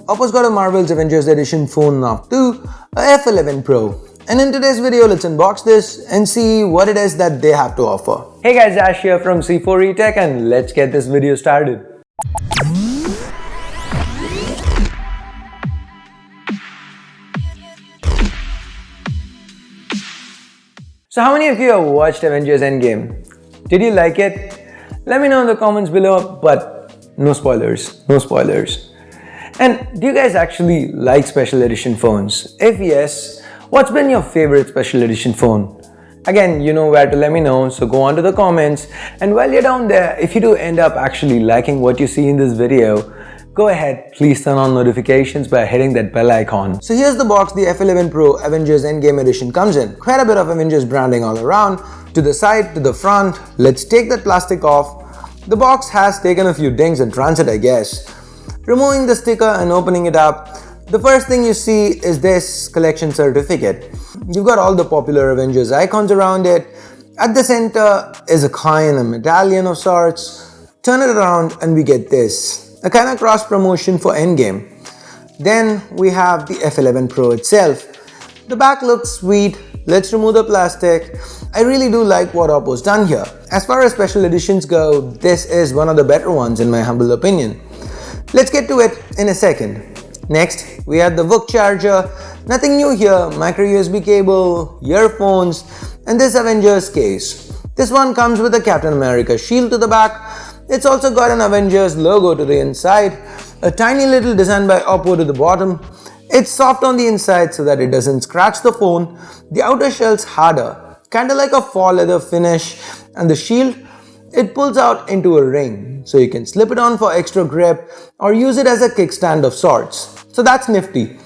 OPPO's got a Marvel's Avengers Edition phone now too, a F11 Pro. And in today's video, let's unbox this and see what it is that they have to offer. Hey guys, Ash here from C4 Tech, and let's get this video started. So how many of you have watched Avengers Endgame? Did you like it? Let me know in the comments below, but no spoilers, no spoilers. And do you guys actually like special edition phones? If yes, what's been your favorite special edition phone? Again, you know where to let me know, so go on to the comments. And while you're down there, if you do end up actually liking what you see in this video, go ahead, please turn on notifications by hitting that bell icon. So here's the box the F11 Pro Avengers Endgame Edition comes in. Quite a bit of Avengers branding all around, to the side, to the front. Let's take that plastic off. The box has taken a few dings in transit, I guess. Removing the sticker and opening it up, the first thing you see is this collection certificate. You've got all the popular Avengers icons around it. At the center is a coin, a medallion of sorts. Turn it around and we get this, a kind of cross promotion for Endgame. Then we have the F11 Pro itself. The back looks sweet. Let's remove the plastic. I really do like what OPPO's done here. As far as special editions go, this is one of the better ones in my humble opinion. Let's get to it in a second. Next, we have the VOOC charger. Nothing new here, micro USB cable, earphones, and this Avengers case. This one comes with a Captain America shield to the back. It's also got an Avengers logo to the inside, a tiny little design by OPPO to the bottom. It's soft on the inside so that it doesn't scratch the phone. The outer shell's harder, kinda like a faux leather finish, and the shield, it pulls out into a ring, so you can slip it on for extra grip or use it as a kickstand of sorts. So that's nifty.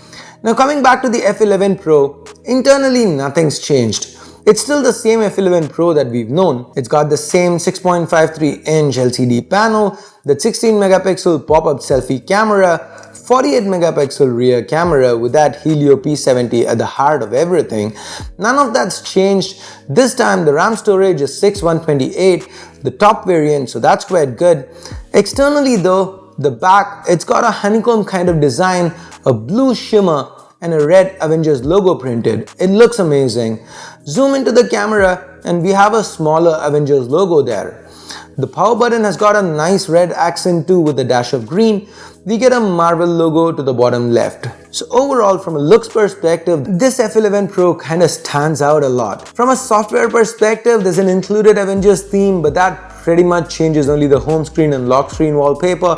Now coming back to the F11 Pro, internally nothing's changed. It's still the same F11 Pro that we've known. It's got the same 6.53-inch LCD panel, the 16 megapixel pop-up selfie camera, 48 megapixel rear camera with that Helio P70 at the heart of everything. None of that's changed. This time the RAM storage is 6128, the top variant, so that's quite good. Externally though, the back, it's got a honeycomb kind of design, a blue shimmer, and a red Avengers logo printed. It looks amazing. Zoom into the camera and we have a smaller Avengers logo there. The power button has got a nice red accent too with a dash of green. We get a Marvel logo to the bottom left. So overall, from a looks perspective, this F11 Pro kinda stands out a lot. From a software perspective, there's an included Avengers theme, but that pretty much changes only the home screen and lock screen wallpaper.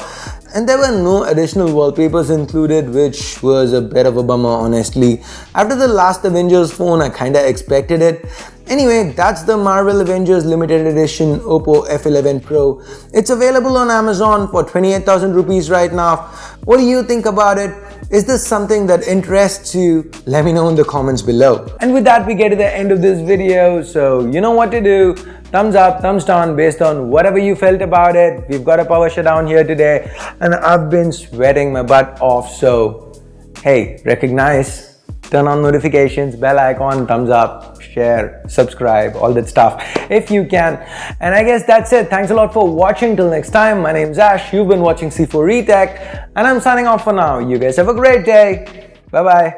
And there were no additional wallpapers included, which was a bit of a bummer honestly. After the last Avengers phone, I kinda expected it. Anyway, that's the Marvel Avengers Limited Edition OPPO F11 Pro. It's available on Amazon for 28,000 rupees right now. What do you think about it? Is this something that interests you? Let me know in the comments below. And with that, we get to the end of this video. So you know what to do. Thumbs up, thumbs down based on whatever you felt about it. We've got a power shutdown here today and I've been sweating my butt off. So hey, recognize, turn on notifications, bell icon, thumbs up, share, subscribe, all that stuff if you can. And I guess that's it. Thanks a lot for watching. Till next time, my name's Ash. You've been watching C4 Tech and I'm signing off for now. You guys have a great day. Bye bye.